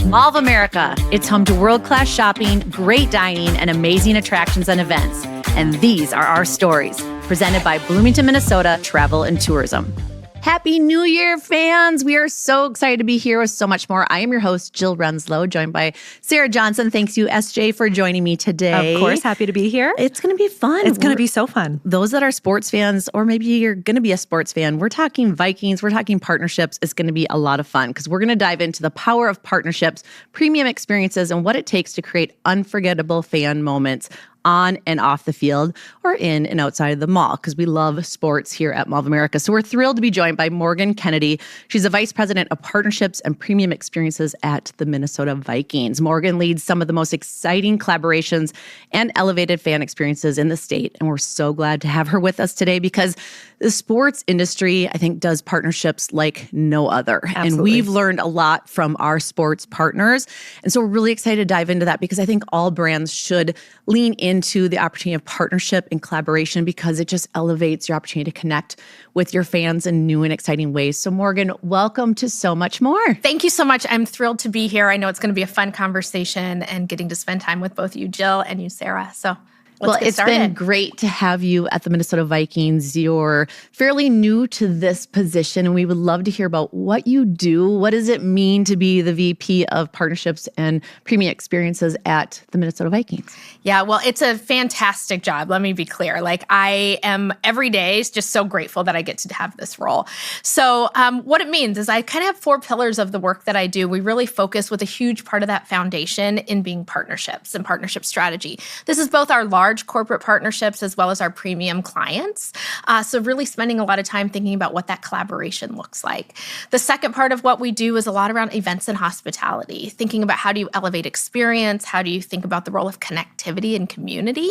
Mall of America. It's home to world-class shopping, great dining, and amazing attractions and events. And these are our stories, presented by Bloomington, Minnesota Travel and Tourism. Happy New Year, fans. We are so excited to be here with so much more. I am your host, Jill Renslow, joined by Sarah Johnson. Thanks you, SJ, for joining me today. Of course, happy to be here. It's going to be fun. It's going to be so fun. Those that are sports fans, or maybe you're going to be a sports fan, we're talking Vikings, we're talking partnerships. It's going to be a lot of fun because we're going to dive into the power of partnerships, premium experiences, and what it takes to create unforgettable fan moments on and off the field or in and outside of the mall, because we love sports here at Mall of America. So we're thrilled to be joined by Morgan Kennedy. She's the Vice President of Partnerships and Premium Experiences at the Minnesota Vikings. Morgan leads some of the most exciting collaborations and elevated fan experiences in the state. And we're so glad to have her with us today because the sports industry, I think, does partnerships like no other. Absolutely. And we've learned a lot from our sports partners. And so we're really excited to dive into that because I think all brands should lean into the opportunity of partnership and collaboration because it just elevates your opportunity to connect with your fans in new and exciting ways. So Morgan, welcome to So Much More. Thank you so much. I'm thrilled to be here. I know it's going to be a fun conversation and getting to spend time with both you, Jill, and you, Sarah. So let's get started. Been great to have you at the Minnesota Vikings. You're fairly new to this position, and we would love to hear about what you do. What does it mean to be the VP of Partnerships and Premium Experiences at the Minnesota Vikings? Yeah, well, it's a fantastic job. Let me be clear. Like, I am every day just so grateful that I get to have this role. So what it means is I kind of have 4 pillars of the work that I do. We really focus with a huge part of that foundation in being partnerships and partnership strategy. This is both our large corporate partnerships as well as our premium clients. So really spending a lot of time thinking about what that collaboration looks like. The second part of what we do is a lot around events and hospitality, thinking about how do you elevate experience, how do you think about the role of connectivity and community.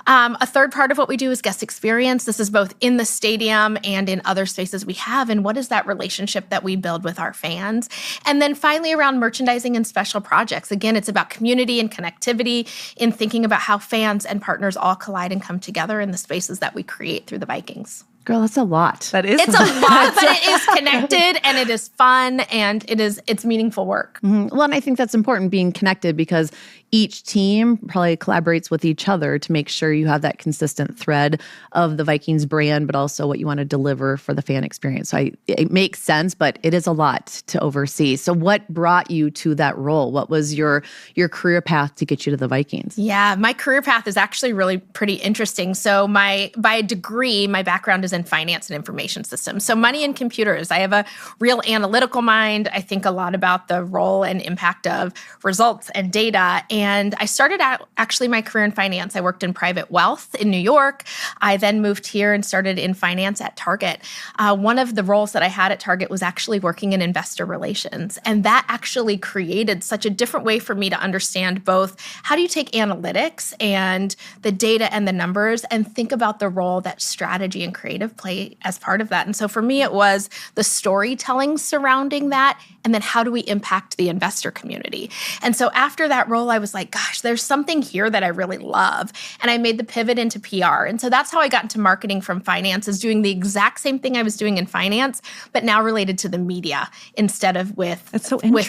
A third part of what we do is guest experience. This is both in the stadium and in other spaces we have, and what is that relationship that we build with our fans. And then finally around merchandising and special projects. Again, it's about community and connectivity in thinking about how fans and partners all collide and come together in the spaces that we create through the Vikings. Girl, that's a lot. It's a lot, but it is connected and it is fun and it's meaningful work. Mm-hmm. Well, and I think that's important, being connected, because each team probably collaborates with each other to make sure you have that consistent thread of the Vikings brand, but also what you want to deliver for the fan experience. So it makes sense, but it is a lot to oversee. So what brought you to that role? What was your career path to get you to the Vikings? Yeah, my career path is actually really pretty interesting. So by degree, my background is in finance and information systems. So money and computers. I have a real analytical mind. I think a lot about the role and impact of results and data. And I started out actually my career in finance. I worked in private wealth in New York. I then moved here and started in finance at Target. One of the roles that I had at Target was actually working in investor relations. And that actually created such a different way for me to understand both how do you take analytics and the data and the numbers and think about the role that strategy and creative play as part of that. And so for me, it was the storytelling surrounding that, and then how do we impact the investor community? And so after that role, I was like, gosh, there's something here that I really love. And I made the pivot into PR. And so that's how I got into marketing from finance, is doing the exact same thing I was doing in finance, but now related to the media instead of with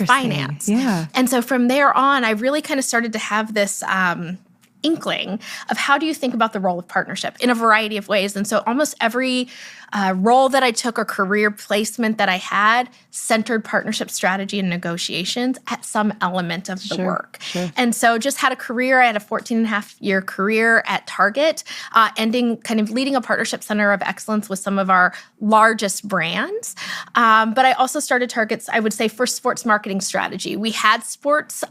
finance. Yeah. And so from there on, I really kind of started to have this inkling of how do you think about the role of partnership in a variety of ways. And so almost every role that I took or career placement that I had centered partnership strategy and negotiations at some element of the work. Sure. And so just had a career. I had a 14-and-a-half-year career at Target, ending kind of leading a partnership center of excellence with some of our largest brands. But I also started Target's, I would say, first sports marketing strategy. We had sports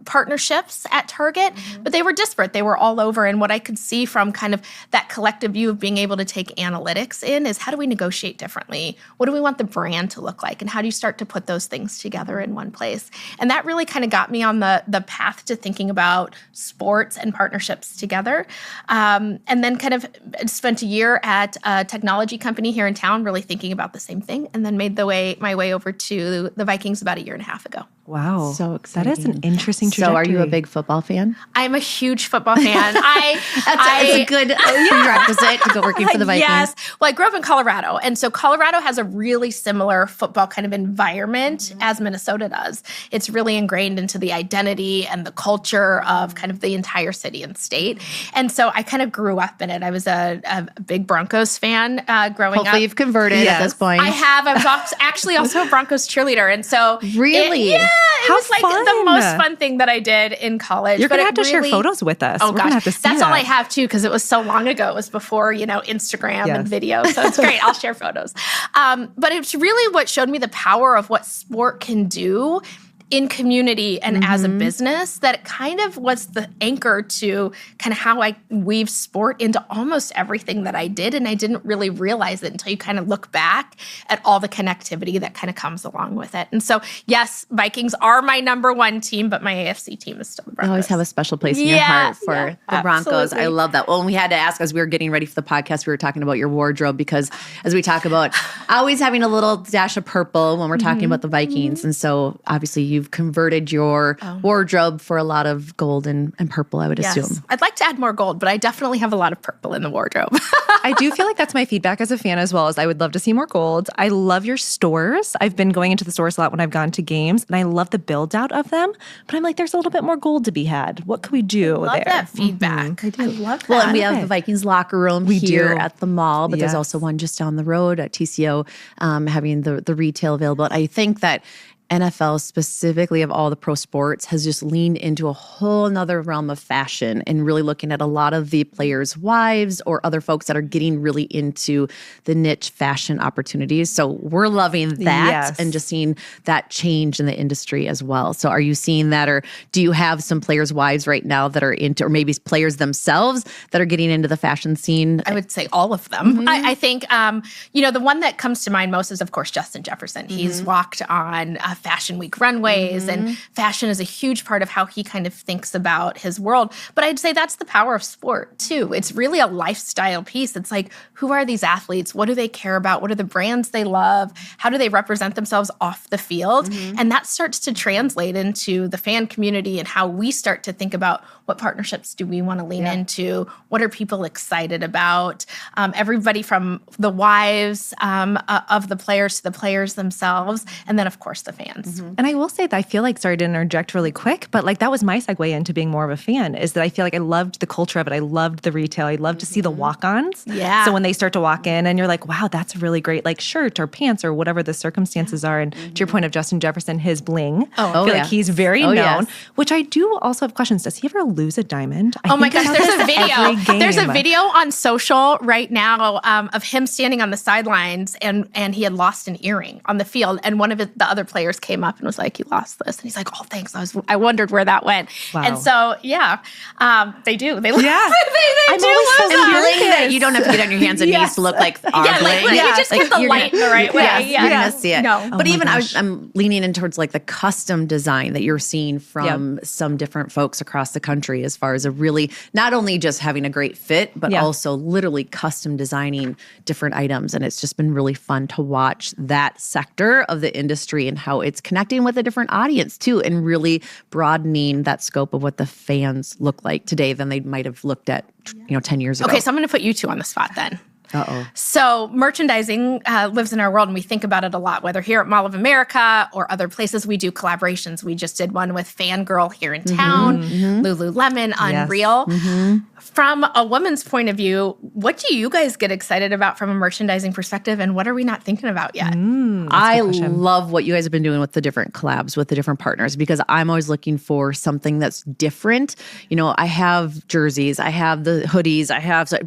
partnerships at Target, but they were disparate. They were all over. And what I could see from kind of that collective view of being able to take analytics in is how do we negotiate differently? What do we want the brand to look like? And how do you start to put those things together in one place? And that really kind of got me on the path to thinking about sports and partnerships together. And then kind of spent a year at a technology company here in town, really thinking about the same thing, and then made my way over to the Vikings about 1.5 years ago. Wow. So That is an interesting So trajectory. are you a big football fan? I'm a huge football fan. It's a good prerequisite to go working for the Vikings. Yes. Well, I grew up in Colorado. And so Colorado has a really similar football kind of environment as Minnesota does. It's really ingrained into the identity and the culture of kind of the entire city and state. And so I kind of grew up in it. I was a big Broncos fan growing up. Hopefully you've converted at this point. I have. I was actually also a Broncos cheerleader. And so Really? it How was like fun. the most fun thing that I did in college. You're going to have to share really- photos with us. Oh We're gonna gosh, have to see that's all that. I have too, because it was so long ago. It was before Instagram and Yes. video, so it's great. I'll share photos. But it's really what showed me the power of what sport can do in community and as a business, that it kind of was the anchor to kind of how I weave sport into almost everything that I did. And I didn't really realize it until you kind of look back at all the connectivity that kind of comes along with it. And so, yes, Vikings are my number one team, but my AFC team is still the You Broncos. always have a special place in your heart for the Broncos. absolutely. I love that. Well, and we had to ask as we were getting ready for the podcast, we were talking about your wardrobe because as we talk about always having a little dash of purple when we're talking about the Vikings. And so obviously you've converted your wardrobe for a lot of gold and purple, I would assume. I'd like to add more gold, but I definitely have a lot of purple in the wardrobe. I do feel like that's my feedback as a fan as well, as I would love to see more gold. I love your stores. I've been going into the stores a lot when I've gone to games, and I love the build out of them. But I'm like, there's a little bit more gold to be had. What could we do love there? that feedback. I do. I love that. Well, and we have the Vikings locker room here do. at the mall, but there's Yes. also one just down the road at TCO having the retail available. And I think that NFL specifically of all the pro sports has just leaned into a whole nother realm of fashion and really looking at a lot of the players' wives or other folks that are getting really into the niche fashion opportunities. So we're loving that Yes. and just seeing that change in the industry as well. So are you seeing that, or do you have some players' wives right now that are into, or maybe players themselves that are getting into the fashion scene? I would say all of them. I think, the one that comes to mind most is, of course, Justin Jefferson. He's walked on Fashion Week runways, and fashion is a huge part of how he kind of thinks about his world. But I'd say that's the power of sport, too. It's really a lifestyle piece. It's like, who are these athletes? What do they care about? What are the brands they love? How do they represent themselves off the field? And that starts to translate into the fan community and how we start to think about what partnerships do we want to lean into? What are people excited about? Everybody from the wives of the players to the players themselves, and then, of course, the fans. And I will say that I feel like, sorry to interject really quick, but like that was my segue into being more of a fan, is that I feel like I loved the culture of it. I loved the retail. I loved to see the walk-ons. Yeah. So when they start to walk in and you're like, wow, that's a really great like shirt or pants or whatever the circumstances are. And to your point of Justin Jefferson, his bling, I feel like he's very known, yes. which I do also have questions. Does he ever lose a diamond? Oh my gosh, there's a every video. game. There's a video on social right now of him standing on the sidelines and he had lost an earring on the field. And one of the other players came up and was like, "You lost this." And he's like, "Oh, thanks. I wondered where that went." Wow. And so, they do. They lose. Yeah. they I'm do always so lose. And curious. bling that you don't have to get on your hands and knees to look like our Yeah, like bling. you just get the you're light in the right way. Yes, Yeah. you're gonna see it. No. But my even gosh. I'm leaning in towards like the custom design that you're seeing from some different folks across the country, as far as a really not only just having a great fit, but also literally custom designing different items. And it's just been really fun to watch that sector of the industry and how it's connecting with a different audience too, and really broadening that scope of what the fans look like today than they might have looked at 10 years ago. Okay, so I'm going to put you two on the spot then. Uh-oh. So merchandising lives in our world, and we think about it a lot, whether here at Mall of America or other places. We do collaborations. We just did one with Fangirl here in town, Lululemon, Unreal. From a woman's point of view, what do you guys get excited about from a merchandising perspective, and what are we not thinking about yet? I love what you guys have been doing with the different collabs, with the different partners, because I'm always looking for something that's different. I have jerseys, I have the hoodies,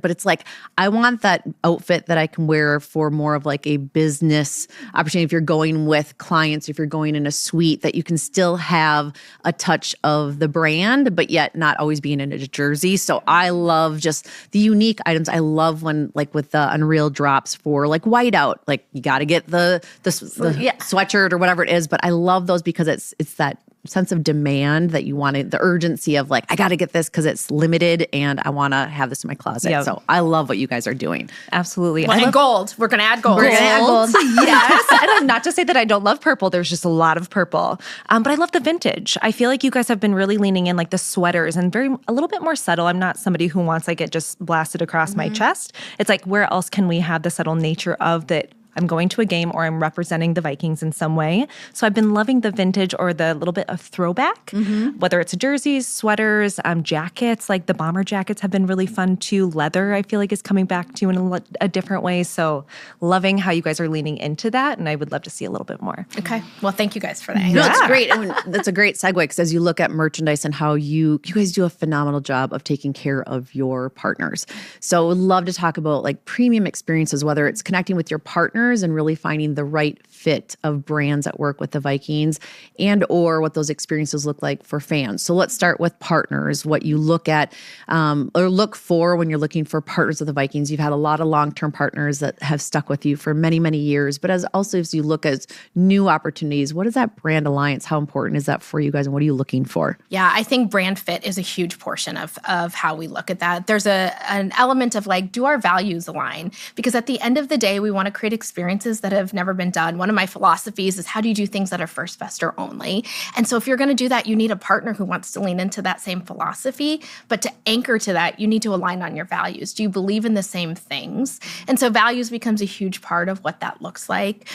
but it's like, I want that outfit that I can wear for more of like a business opportunity. If you're going with clients, if you're going in a suite, that you can still have a touch of the brand, but yet not always being in a jersey. So I love just the unique items. I love when, like with the Unreal drops for like whiteout, like you got to get the sweatshirt or whatever it is. But I love those because it's that sense of demand that you wanted, the urgency of like, I got to get this because it's limited and I want to have this in my closet. Yep. So I love what you guys are doing. Absolutely. Well, and gold. We're going to add gold. We're going to add gold. Yes. And not to say that I don't love purple. There's just a lot of purple. But I love the vintage. I feel like you guys have been really leaning in like the sweaters and a little bit more subtle. I'm not somebody who wants like it just blasted across my chest. It's like, where else can we have the subtle nature of that? I'm going to a game or I'm representing the Vikings in some way. So I've been loving the vintage or the little bit of throwback, whether it's jerseys, sweaters, jackets, like the bomber jackets have been really fun too. Leather, I feel like, is coming back to in a different way. So loving how you guys are leaning into that. And I would love to see a little bit more. Okay. Well, thank you guys for that. No, it's great. And that's a great segue because as you look at merchandise and how you guys do a phenomenal job of taking care of your partners. So would love to talk about like premium experiences, whether it's connecting with your partners and really finding the right fit of brands that work with the Vikings and or what those experiences look like for fans. So let's start with partners, what you look at or look for when you're looking for partners of the Vikings. You've had a lot of long-term partners that have stuck with you for many, many years. But as you look at new opportunities, what is that brand alliance? How important is that for you guys and what are you looking for? Yeah, I think brand fit is a huge portion of how we look at that. There's an element of like, do our values align? Because at the end of the day, we want to create experiences that have never been done. One of my philosophies is how do you do things that are first, best, or only? And so if you're going to do that, you need a partner who wants to lean into that same philosophy. But to anchor to that, you need to align on your values. Do you believe in the same things? And so values becomes a huge part of what that looks like.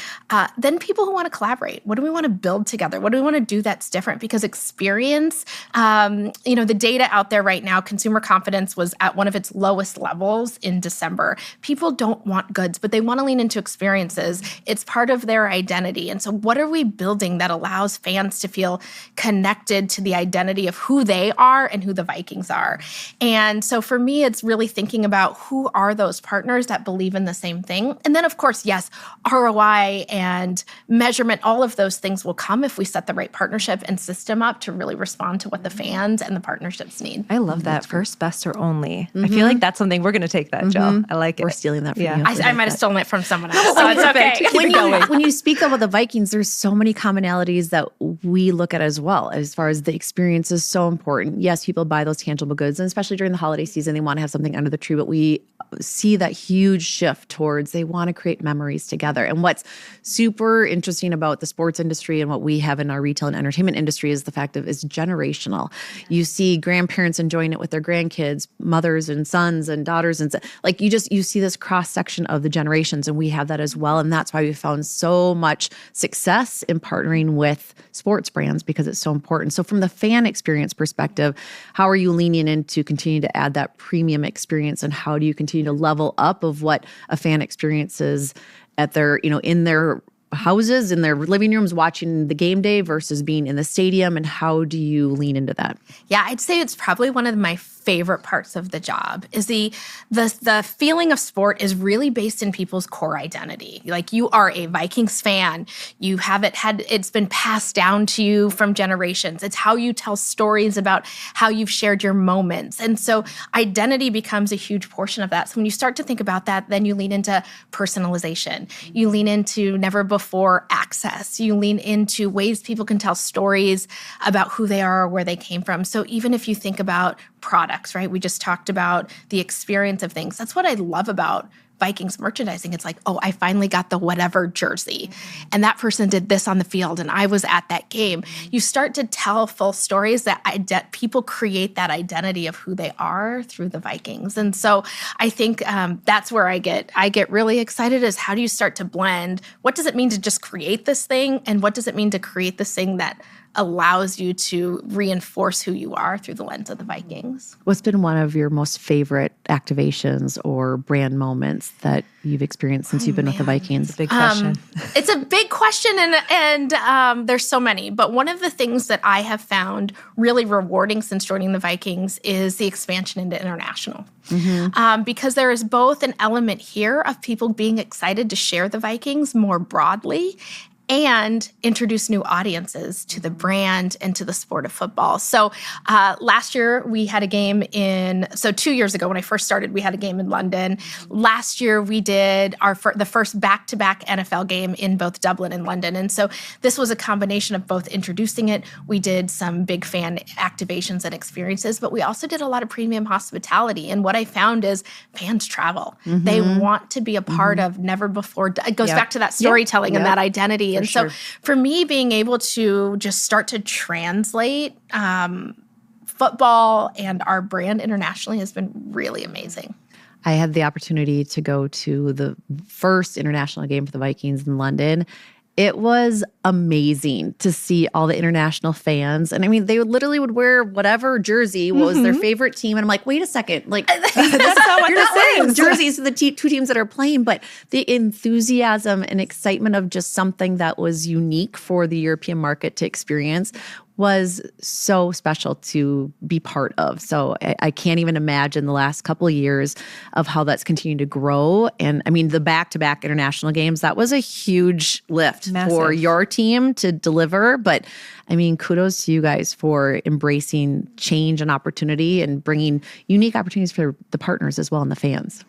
Then people who want to collaborate. What do we want to build together? What do we want to do that's different? Because experience, the data out there right now, consumer confidence was at one of its lowest levels in December. People don't want goods, but they want to lean into experiences. It's part of their identity. And so what are we building that allows fans to feel connected to the identity of who they are and who the Vikings are? And so for me, it's really thinking about who are those partners that believe in the same thing. And then, of course, yes, ROI and measurement, all of those things will come if we set the right partnership and system up to really respond to what the fans and the partnerships need. I love that. First, best, or only. I feel like that's something we're going to take that, Jill. I like it. We're stealing that from you. I might have stolen it from someone else. So it's okay. When you speak about the Vikings, there's so many commonalities that we look at as well, as far as the experience is so important. Yes, people buy those tangible goods, and especially during the holiday season, they want to have something under the tree, but we see that huge shift towards they want to create memories together. And what's super interesting about the sports industry and what we have in our retail and entertainment industry is the fact of it's generational. You see grandparents enjoying it with their grandkids, mothers and sons and daughters, and like you see this cross section of the generations, and we have that as well. And that's why we found so much success in partnering with sports brands because it's so important. So from the fan experience perspective, how are you leaning in to continue to add that premium experience, and how do you continue to level up of what a fan experiences at their, in their houses, in their living rooms, watching the game day versus being in the stadium, and how do you lean into that? Yeah, I'd say it's probably one of my favorite parts of the job is the feeling of sport is really based in people's core identity. Like you are a Vikings fan, you have it's been passed down to you from generations. It's how you tell stories about how you've shared your moments. And so identity becomes a huge portion of that. So when you start to think about that, then you lean into personalization. You lean into never before access. You lean into ways people can tell stories about who they are or where they came from. So even if you think about products, right? We just talked about the experience of things. That's what I love about Vikings merchandising. It's like, oh, I finally got the whatever jersey, and that person did this on the field, and I was at that game. You start to tell full stories that people create that identity of who they are through the Vikings. And so I think that's where I get really excited is how do you start to blend? What does it mean to just create this thing, and what does it mean to create this thing that allows you to reinforce who you are through the lens of the Vikings? What's been one of your most favorite activations or brand moments that you've experienced since you've been with the Vikings? Big question. It's a big question, and there's so many. But one of the things that I have found really rewarding since joining the Vikings is the expansion into international. Because there is both an element here of people being excited to share the Vikings more broadly, and introduce new audiences to the brand and to the sport of football. So last year we had a game 2 years ago when I first started, we had a game in London. Last year we did the first back-to-back NFL game in both Dublin and London. And so this was a combination of both introducing it. We did some big fan activations and experiences, but we also did a lot of premium hospitality. And what I found is fans travel. They want to be a part of never before. It goes back to that storytelling and that identity. And so for me, being able to just start to translate football and our brand internationally has been really amazing. I had the opportunity to go to the first international game for the Vikings in London. It was amazing to see all the international fans. And I mean, they literally would wear whatever jersey was their favorite team. And I'm like, wait a second. Like, that's not what this wearing jerseys of the two teams that are playing. But the enthusiasm and excitement of just something that was unique for the European market to experience was so special to be part of. So I can't even imagine the last couple of years of how that's continued to grow. And I mean, the back-to-back international games, that was a huge lift for your team to deliver. But I mean, kudos to you guys for embracing change and opportunity and bringing unique opportunities for the partners as well and the fans.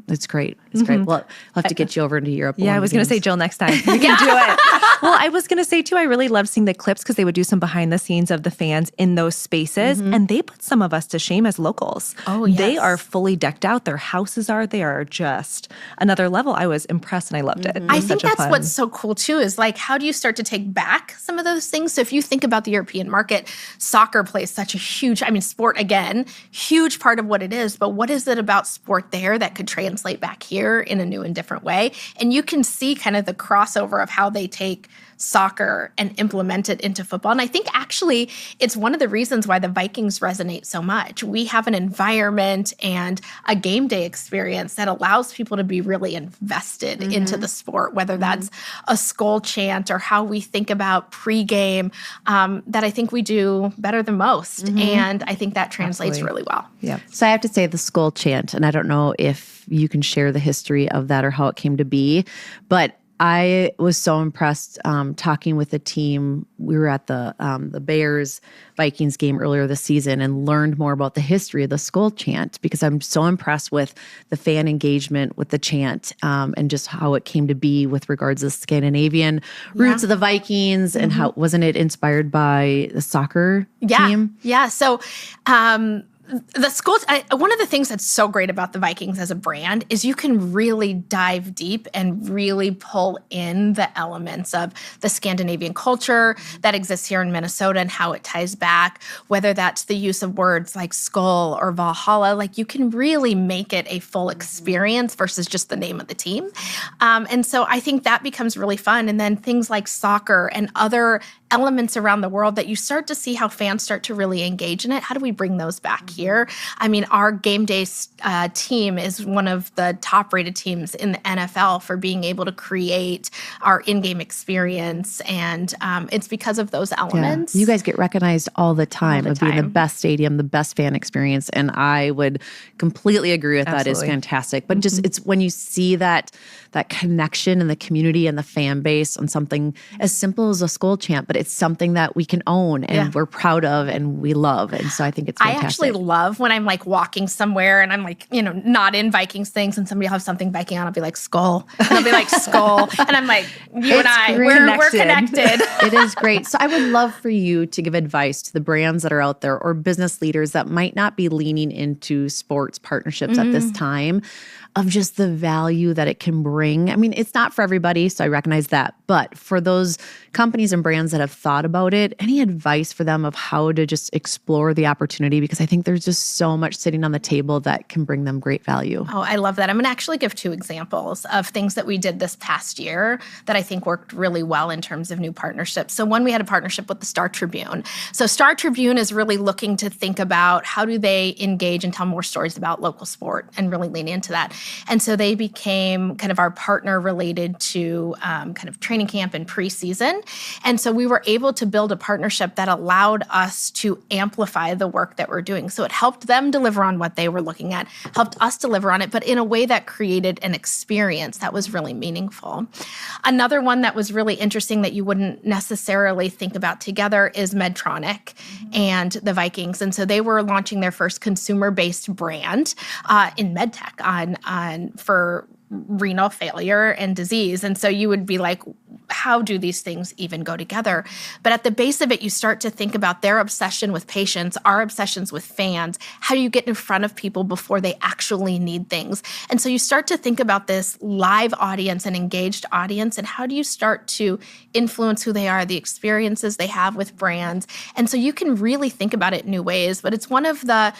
It's great. It's great. Well, I'll have to get you over into Europe. Yeah, I was going to say, Jill, next time. You can do it. Well, I was going to say, too, I really loved seeing the clips because they would do some behind the scenes of the fans in those spaces. And they put some of us to shame as locals. Oh, yes. They are fully decked out. Their houses are. They are just another level. I was impressed and I loved it. I think that's what's so cool, too, is like, how do you start to take back some of those things? So if you think about the European market, soccer plays such a huge, sport, again, huge part of what it is. But what is it about sport there that could translate back here in a new and different way? And you can see kind of the crossover of how they take soccer and implement it into football. And I think actually it's one of the reasons why the Vikings resonate so much. We have an environment and a game day experience that allows people to be really invested into the sport, whether that's a Skol chant or how we think about pregame, that I think we do better than most. And I think that translates really well. Yeah. So I have to say the Skol chant, and I don't know if you can share the history of that or how it came to be, but I was so impressed talking with the team. We were at the Bears Vikings game earlier this season and learned more about the history of the Skol chant because I'm so impressed with the fan engagement with the chant and just how it came to be with regards to the Scandinavian roots of the Vikings and how wasn't it inspired by the soccer team? Yeah. So the Skol, one of the things that's so great about the Vikings as a brand is you can really dive deep and really pull in the elements of the Scandinavian culture that exists here in Minnesota and how it ties back, whether that's the use of words like Skol or Valhalla. Like you can really make it a full experience versus just the name of the team. And so I think that becomes really fun. And then things like soccer and other elements around the world that you start to see how fans start to really engage in it. How do we bring those back here? I mean, our game day team is one of the top rated teams in the NFL for being able to create our in-game experience. And it's because of those elements. Yeah. You guys get recognized all the time of being the best stadium, the best fan experience. And I would completely agree with that. It's fantastic. But just it's when you see that connection in the community and the fan base on something as simple as a Skol chant, but it's something that we can own and we're proud of and we love. And so I think it's fantastic. I actually love when I'm like walking somewhere and I'm like, not in Vikings things and somebody will have something Viking on, I'll be like, Skol. And I'll be like, Skol. And I'm like, you and I, we're connected. It is great. So I would love for you to give advice to the brands that are out there or business leaders that might not be leaning into sports partnerships at this time of just the value that it can bring. I mean, it's not for everybody, so I recognize that. But for those companies and brands that have thought about it, any advice for them of how to just explore the opportunity? Because I think there's just so much sitting on the table that can bring them great value. Oh, I love that. I'm going to actually give 2 examples of things that we did this past year that I think worked really well in terms of new partnerships. So one, we had a partnership with the Star Tribune. So Star Tribune is really looking to think about how do they engage and tell more stories about local sport and really lean into that. And so they became kind of our partner related to kind of training camp and preseason. And so we were able to build a partnership that allowed us to amplify the work that we're doing. So it helped them deliver on what they were looking at, helped us deliver on it, but in a way that created an experience that was really meaningful. Another one that was really interesting that you wouldn't necessarily think about together is Medtronic and the Vikings. And so they were launching their first consumer-based brand in medtech for renal failure and disease. And so you would be like, how do these things even go together? But at the base of it, you start to think about their obsession with patients, our obsessions with fans. How do you get in front of people before they actually need things? And so you start to think about this live audience and engaged audience, and how do you start to influence who they are, the experiences they have with brands. And so you can really think about it in new ways. But it's one of the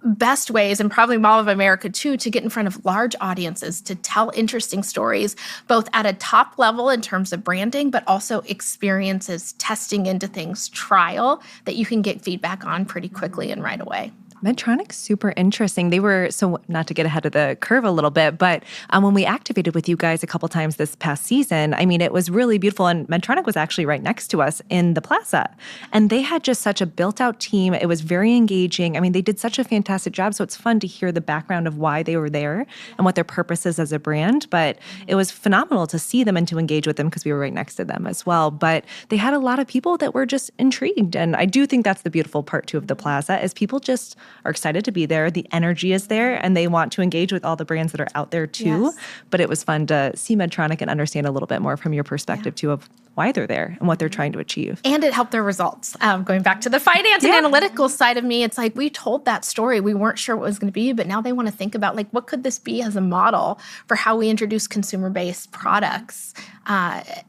best ways, and probably Mall of America too, to get in front of large audiences, to tell interesting stories, both at a top level in terms of branding, but also experiences, testing into things, trial that you can get feedback on pretty quickly and right away. Medtronic's super interesting. They were, so not to get ahead of the curve a little bit, but when we activated with you guys a couple times this past season, I mean, it was really beautiful. And Medtronic was actually right next to us in the plaza. And they had just such a built-out team. It was very engaging. I mean, they did such a fantastic job. So it's fun to hear the background of why they were there and what their purpose is as a brand. But it was phenomenal to see them and to engage with them because we were right next to them as well. But they had a lot of people that were just intrigued. And I do think that's the beautiful part too of the plaza, is people just are excited to be there. The energy is there, and they want to engage with all the brands that are out there too. Yes. But it was fun to see Medtronic and understand a little bit more from your perspective too of why they're there and what they're trying to achieve. And it helped their results. Going back to the finance and analytical side of me, it's like we told that story. We weren't sure what it was going to be, but now they want to think about like, what could this be as a model for how we introduce consumer-based products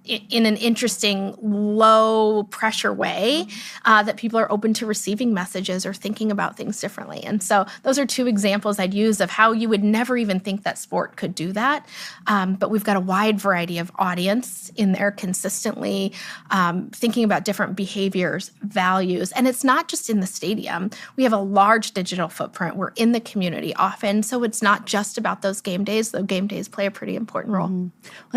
in an interesting, low-pressure way that people are open to receiving messages or thinking about things differently. And so those are two examples I'd use of how you would never even think that sport could do that. But we've got a wide variety of audience in there consistently, thinking about different behaviors, values. And it's not just in the stadium. We have a large digital footprint. We're in the community often. So it's not just about those game days, though game days play a pretty important role. Mm-hmm.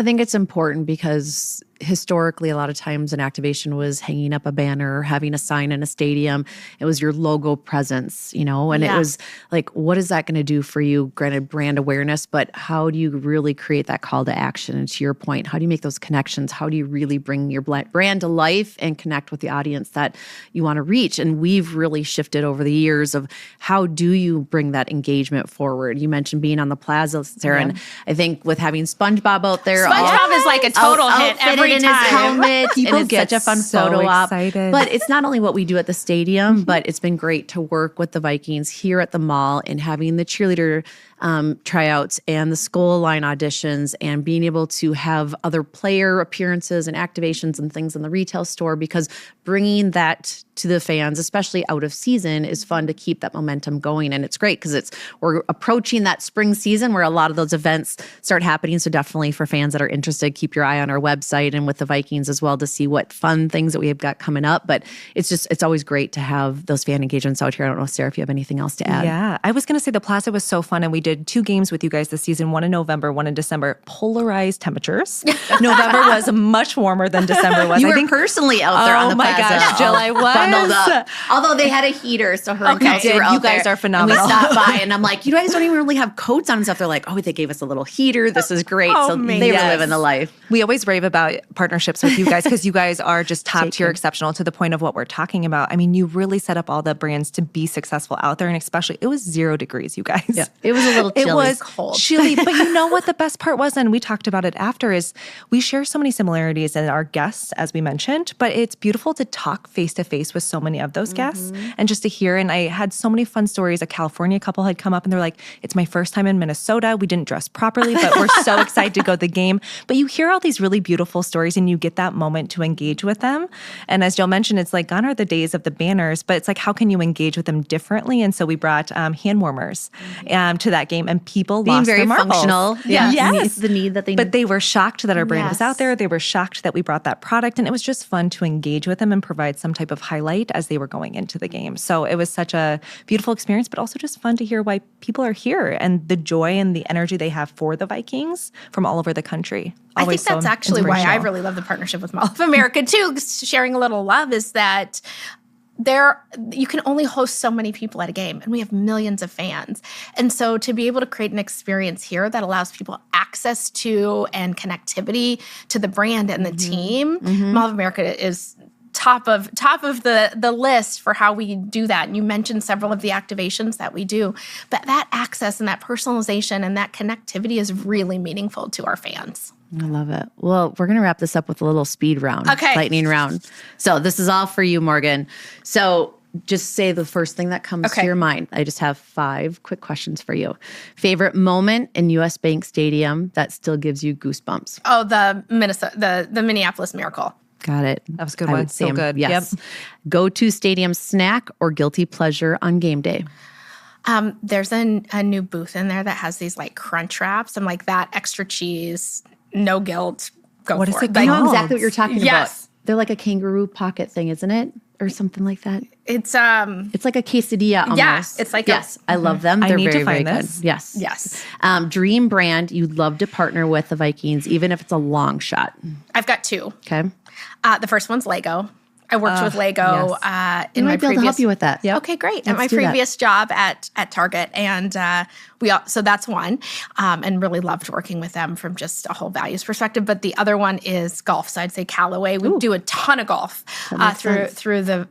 I think it's important because historically, a lot of times an activation was hanging up a banner, having a sign in a stadium. It was your logo presence, and it was like, what is that going to do for you? Granted, brand awareness, but how do you really create that call to action? And to your point, how do you make those connections? How do you really bring your brand to life and connect with the audience that you want to reach? And we've really shifted over the years of how do you bring that engagement forward? You mentioned being on the plaza, Sarah, and I think with having SpongeBob out there. SpongeBob is like a total hit every in time. His helmet. People and get such a fun so photo op. excited. But it's not only what we do at the stadium, but it's been great to work with the Vikings here at the mall and having the cheerleader tryouts and the Skull Line auditions and being able to have other player appearances and activations and things in the retail store, because bringing that to the fans, especially out of season, is fun to keep that momentum going. And it's great because we're approaching that spring season where a lot of those events start happening. So definitely for fans that are interested, keep your eye on our website and with the Vikings as well to see what fun things that we have got coming up. But it's always great to have those fan engagements out here. I don't know, Sarah, if you have anything else to add. Yeah, I was going to say the plaza was so fun, and we did 2 games with you guys this season, one in November, one in December. Polarized temperatures. November was much warmer than December was. You were personally out there on the plaza. Oh my gosh, Jill, I was. Bundled up. Although they had a heater, so her and Kelsey were out you guys there, are phenomenal. And we stopped by, and I'm like, you guys don't even really have coats on and stuff. They're like, oh, they gave us a little heater. This is great. So they were living the life. We always rave about partnerships with you guys because you guys are just top tier, exceptional to the point of what we're talking about. I mean, you really set up all the brands to be successful out there, and especially it was 0 degrees, you guys. Yeah. It was a little chilly. It was cold. chilly, but you know what the best part was, and we talked about it after, is we share so many similarities in our guests, as we mentioned, but it's beautiful to talk face to face with so many of those guests and just to hear. And I had so many fun stories. A California couple had come up and they're like, it's my first time in Minnesota. We didn't dress properly, but we're so excited to go to the game. But you hear all these really beautiful stories and you get that moment to engage with them. And as Jill mentioned, it's like gone are the days of the banners, but it's like, how can you engage with them differently? And so we brought hand warmers to that game, and people being lost very their marbles. functional. Yeah. Yes. The need that they need. But they were shocked that our brand was out there. They were shocked that we brought that product. And it was just fun to engage with them and provide some type of highlight as they were going into the game. So it was such a beautiful experience, but also just fun to hear why people are here and the joy and the energy they have for the Vikings from all over the country. Always I think that's actually why I really love the partnership with Mall of America too. Sharing a little love is that you can only host so many people at a game, and we have millions of fans. And so to be able to create an experience here that allows people access to and connectivity to the brand and the team, Mall of America is top of the list for how we do that. And you mentioned several of the activations that we do, but that access and that personalization and that connectivity is really meaningful to our fans. I love it. Well, we're going to wrap this up with a little speed round, lightning round. So this is all for you, Morgan. So just say the first thing that comes to your mind. I just have 5 quick questions for you. Favorite moment in US Bank Stadium that still gives you goosebumps? Oh, the Minneapolis Miracle. Got it. That was a good one. So good. Yes. Yep. Go-to stadium snack or guilty pleasure on game day? There's a new booth in there that has these like crunch wraps. I'm like, that extra cheese, no guilt, go what for is it. it. I Like, know exactly what you're talking Yes. about. They're like a kangaroo pocket thing, isn't it? Or something like that. It's like a quesadilla almost. Yeah, it's like I love them. I They're need very, to find very this. good. Yes. Yes. Dream brand you'd love to partner with the Vikings, even if it's a long shot. I've got 2. Okay. The first one's Lego. I worked with Lego in my Might be able previous. to help you with that. Yep. Okay, great. Let's At my do that. previous job at Target, and so that's one, and really loved working with them from just a whole values perspective. But the other one is golf. So I'd say Callaway. We do a ton of golf through the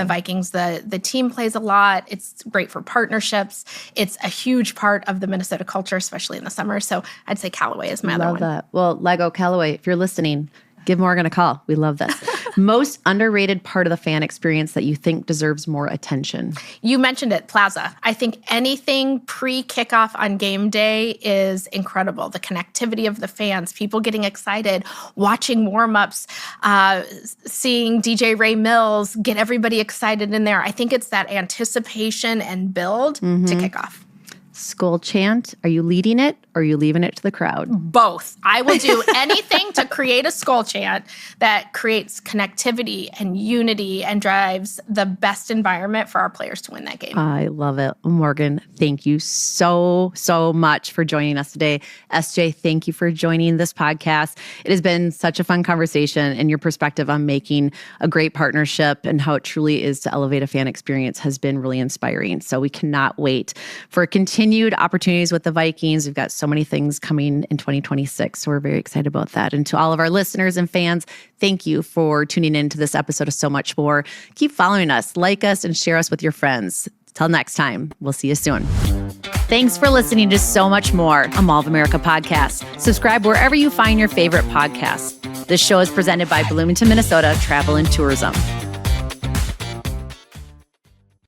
Vikings. The team plays a lot. It's great for partnerships. It's a huge part of the Minnesota culture, especially in the summer. So I'd say Callaway is my other one. Love that. Well, Lego Callaway, if you're listening, give Morgan a call. We love this. Most underrated part of the fan experience that you think deserves more attention? You mentioned it, Plaza. I think anything pre-kickoff on game day is incredible. The connectivity of the fans, people getting excited, watching warm-ups, seeing DJ Ray Mills, get everybody excited in there. I think it's that anticipation and build to kick off. Skull chant, are you leading it or are you leaving it to the crowd? Both. I will do anything to create a skull chant that creates connectivity and unity and drives the best environment for our players to win that game. I love it. Morgan, thank you so much for joining us today. SJ, thank you for joining this podcast. It has been such a fun conversation, and your perspective on making a great partnership and how it truly is to elevate a fan experience has been really inspiring. So we cannot wait for continued opportunities with the Vikings. We've got so many things coming in 2026. So we're very excited about that. And to all of our listeners and fans, thank you for tuning in to this episode of So Much More. Keep following us, like us, and share us with your friends. Till next time, we'll see you soon. Thanks for listening to So Much More, a Mall of America podcast. Subscribe wherever you find your favorite podcasts. This show is presented by Bloomington, Minnesota Travel and Tourism.